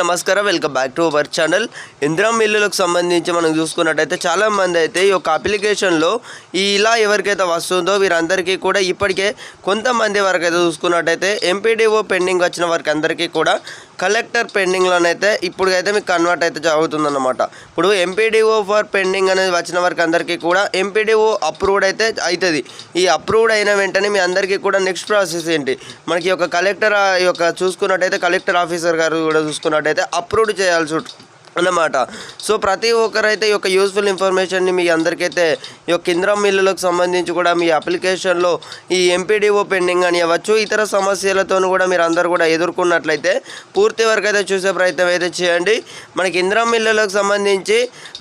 నమస్కారం, welcome back to our channel. Indiramma ఇల్లులకు సంబంధించి మనం చూసుకున్నట్టయితే చాలామంది అయితే ఈ యొక్క అప్లికేషన్లో ఇలా ఎవరికైతే వస్తుందో వీరందరికీ కూడా ఇప్పటికే కొంతమంది వరకు అయితే చూసుకున్నట్టయితే ఎంపీడీఓ పెండింగ్ వచ్చిన వారికి అందరికీ కూడా కలెక్టర్ పెండింగ్లోనైతే ఇప్పుడైతే మీకు కన్వర్ట్ అయితే జరుగుతుందన్నమాట. ఇప్పుడు ఎంపీడీఓ ఫర్ పెండింగ్ అనేది వచ్చిన వారికి అందరికీ కూడా ఎంపీడీఓ అప్రూవ్డ్ అయితే అవుతుంది. ఈ అప్రూవ్డ్ అయిన వెంటనే మీ అందరికీ కూడా నెక్స్ట్ ప్రాసెస్ ఏంటి, మనకి ఒక కలెక్టర్ చూసుకున్నట్టయితే కలెక్టర్ ఆఫీసర్ గారు కూడా చూసుకున్నట్టయితే అప్రూవ్డ్ చేయాల్సి అన్నమాట. సో ప్రతి ఒక్కరైతే ఈ యొక్క యూస్ఫుల్ ఇన్ఫర్మేషన్ని మీ అందరికైతే ఈ యొక్క ఇందిరమ్మ ఇల్లులకు సంబంధించి కూడా మీ అప్లికేషన్లో ఈ ఎంపీడీఓ పెండింగ్ అని అవ్వచ్చు, ఇతర సమస్యలతో కూడా మీరు అందరూ కూడా ఎదుర్కొన్నట్లయితే పూర్తి వరకు అయితే చూసే ప్రయత్నం అయితే చేయండి. మనకి ఇందిరమ్మ ఇల్లులకు సంబంధించి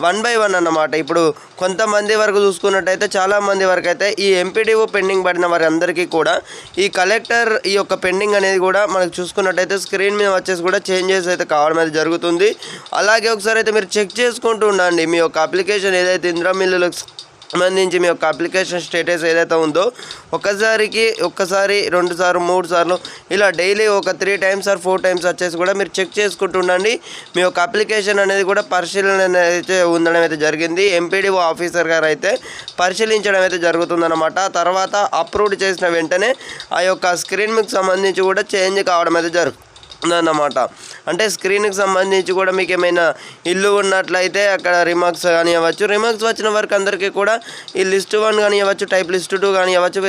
1 by 1 అన్నమాట. ఇప్పుడు కొంతమంది వరకు చూసుకున్నట్టయితే చాలామంది వరకు అయితే ఈ ఎంపీడీఓ పెండింగ్ పడిన వారి అందరికీ కూడా ఈ కలెక్టర్ ఈ యొక్క పెండింగ్ అనేది కూడా మనకు చూసుకున్నట్టయితే స్క్రీన్ మీద వచ్చేసి కూడా చేంజెస్ అయితే కావడం అయితే జరుగుతుంది. అలాగే ఒకసారి అయితే మీరు చెక్ చేసుకుంటూ ఉండండి మీ యొక్క అప్లికేషన్ ఏదైతే ఇందిరమ్మ ఇల్లులకు సంబంధించి మీ యొక్క అప్లికేషన్ స్టేటస్ ఏదైతే ఉందో ఒక్కసారి 2 సార్లు 3 సార్లు ఇలా డైలీ ఒక 3 times or 4 times వచ్చేసి కూడా మీరు చెక్ చేసుకుంటూ ఉండండి. మీ యొక్క అప్లికేషన్ అనేది కూడా పరిశీలన అయితే ఉండడం అయితే జరిగింది. ఎంపీడీఓ ఆఫీసర్ గారు అయితే పరిశీలించడం అయితే జరుగుతుందన్నమాట. తర్వాత అప్రూవ్డ్ చేసిన వెంటనే ఆ యొక్క స్క్రీన్కి సంబంధించి కూడా చేంజ్ కావడం అయితే అన్నమాట. అంటే స్క్రీన్కి సంబంధించి కూడా మీకు ఏమైనా ఇల్లు ఉన్నట్లయితే అక్కడ రిమార్క్స్ కానీ అవ్వచ్చు, రిమార్క్స్ వచ్చిన వరకు అందరికీ కూడా ఈ లిస్ట్ 1 కానీ అవ్వచ్చు, టైప్ లిస్ట్ 2 కానీ అవ్వచ్చు,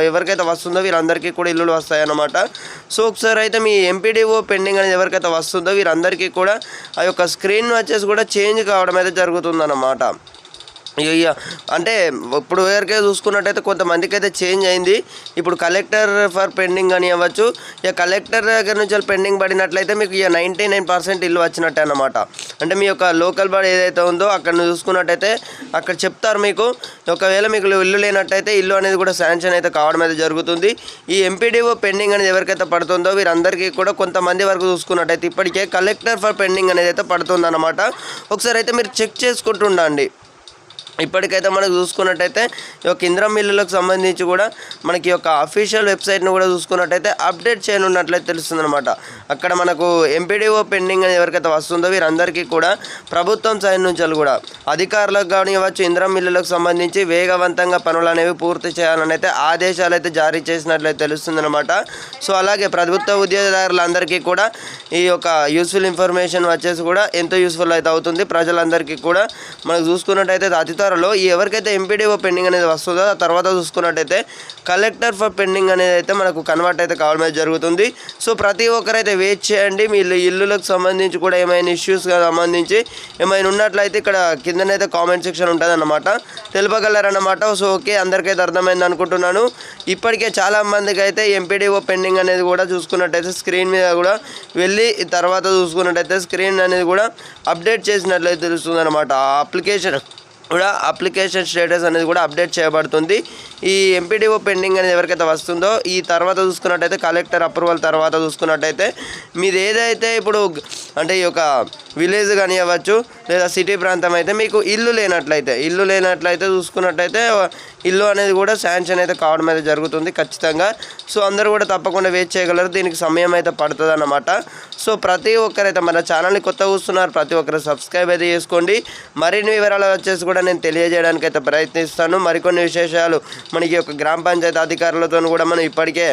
ఎవరికైతే వస్తుందో వీరందరికీ కూడా ఇల్లులు వస్తాయన్నమాట. సో ఒకసారి అయితే మీ ఎంపీడీఓ పెండింగ్ అనేది ఎవరికైతే వస్తుందో వీరందరికీ కూడా ఆ యొక్క స్క్రీన్ వచ్చేసి కూడా చేంజ్ కావడం అయితే జరుగుతుందన్నమాట. అంటే ఇప్పుడు ఎవరికైతే చూసుకున్నట్టయితే కొంతమందికి అయితే చేంజ్ అయింది. ఇప్పుడు కలెక్టర్ ఫర్ పెండింగ్ అని అవ్వచ్చు, ఇక కలెక్టర్ దగ్గర నుంచి పెండింగ్ పడినట్లయితే మీకు ఇక 99% ఇల్లు వచ్చినట్టే అన్నమాట. అంటే మీ యొక్క లోకల్ బాడీ ఏదైతే ఉందో అక్కడ చూసుకున్నట్టయితే అక్కడ చెప్తారు మీకు, ఒకవేళ మీకు ఇల్లు లేనట్టయితే ఇల్లు అనేది కూడా శాంక్షన్ అయితే కావడం అయితే జరుగుతుంది. ఈ ఎంపీడీఓ పెండింగ్ అనేది ఎవరికైతే పడుతుందో వీరందరికీ కూడా కొంతమంది వరకు చూసుకున్నట్టయితే ఇప్పటికే కలెక్టర్ ఫర్ పెండింగ్ అనేది అయితే పడుతుందన్నమాట. ఒకసారి అయితే మీరు చెక్ చేసుకుంటూ ఉండండి. ఇప్పటికైతే మనకు చూసుకున్నట్టయితే ఈ యొక్క ఇందిరమ్మ ఇల్లులకు సంబంధించి కూడా మనకి యొక్క అఫీషియల్ వెబ్సైట్ను కూడా చూసుకున్నట్టయితే అప్డేట్ చేయనున్నట్లయితే తెలుస్తుందన్నమాట. అక్కడ మనకు ఎంపీడీఓ పెండింగ్ అని ఎవరికైతే వస్తుందో వీరందరికీ కూడా ప్రభుత్వం సైడ్ నుంచి కూడా అధికారులకు కానివ్వచ్చు ఇందిరమ్మ ఇల్లులకు సంబంధించి వేగవంతంగా పనులు అనేవి పూర్తి చేయాలని అయితే ఆదేశాలు అయితే జారీ చేసినట్లయితే తెలుస్తుందన్నమాట. సో అలాగే ప్రభుత్వ ఉద్యోగదారులందరికీ కూడా ఈ యొక్క యూస్ఫుల్ ఇన్ఫర్మేషన్ వచ్చేసి కూడా ఎంతో యూస్ఫుల్ అయితే అవుతుంది. ప్రజలందరికీ కూడా మనకు చూసుకున్నట్టయితే అతి త్వరలో ఎవరికైతే ఎంపీడీఓ పెండింగ్ అనేది వస్తుందో ఆ తర్వాత చూసుకున్నట్టయితే కలెక్టర్ ఫర్ పెండింగ్ అనేది అయితే మనకు కన్వర్ట్ అయితే కావడం జరుగుతుంది. సో ప్రతి ఒక్కరైతే వెయిట్ చేయండి. మీ ఇల్లులకు సంబంధించి కూడా ఏమైనా ఇష్యూస్ సంబంధించి ఏమైనా ఉన్నట్లయితే ఇక్కడ కిందనైతే కామెంట్ సెక్షన్ ఉంటుంది అన్నమాట, తెలుపగలరన్నమాట. సో ఓకే, అందరికైతే అర్థమైంది అనుకుంటున్నాను. ఇప్పటికే చాలామందికి అయితే ఎంపీడీఓ పెండింగ్ అనేది కూడా చూసుకున్నట్టయితే స్క్రీన్ మీద కూడా వెళ్ళి తర్వాత చూసుకున్నట్టయితే స్క్రీన్ అనేది కూడా అప్డేట్ చేసినట్లయితే తెలుస్తుంది అన్నమాట. ఆ అప్లికేషన్ స్టేటస్ అనేది కూడా అప్డేట్ చేయబడుతుంది. ఈ ఎంపీడీఓ పెండింగ్ అనేది ఎవరికైతే వస్తుందో ఈ తర్వాత చూసుకున్నట్టయితే కలెక్టర్ అప్రూవల్ తర్వాత చూసుకున్నట్టయితే మీది ఏదైతే ఇప్పుడు అంటే ఈ యొక్క విలేజ్ కానీ అవ్వచ్చు లేదా సిటీ ప్రాంతం అయితే మీకు ఇల్లు లేనట్లయితే చూసుకున్నట్టయితే ఇల్లు అనేది కూడా శాంక్షన్ అయితే కావడం అయితే జరుగుతుంది ఖచ్చితంగా. సో అందరూ కూడా తప్పకుండా వెయిట్ చేయగలరు, దీనికి సమయం అయితే పడుతుంది అన్నమాట. సో ప్రతి ఒక్కరైతే మన ఛానల్ని కొత్త చూస్తున్నారు, ప్రతి ఒక్కరు సబ్స్క్రైబ్ అయితే చేసుకోండి. మరిన్ని వివరాలు వచ్చేసి కూడా నేను తెలియజేయడానికి అయితే ప్రయత్నిస్తాను. మరికొన్ని విశేషాలు మనకి ఒక గ్రామ పంచాయతీ అధికారులతో కూడా మనం ఇప్పటికే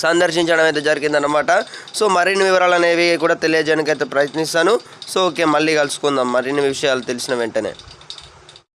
సందర్శించడం అయితే జరిగిందనమాట. సో మరిన్ని వివరాలు అనేవి కూడా తెలియజేయడానికి అయితే ప్రయత్నిస్తాను. సో ఓకే, మళ్ళీ కలుసుకుందాం మరిన్ని విషయాలు తెలిసిన వెంటనే.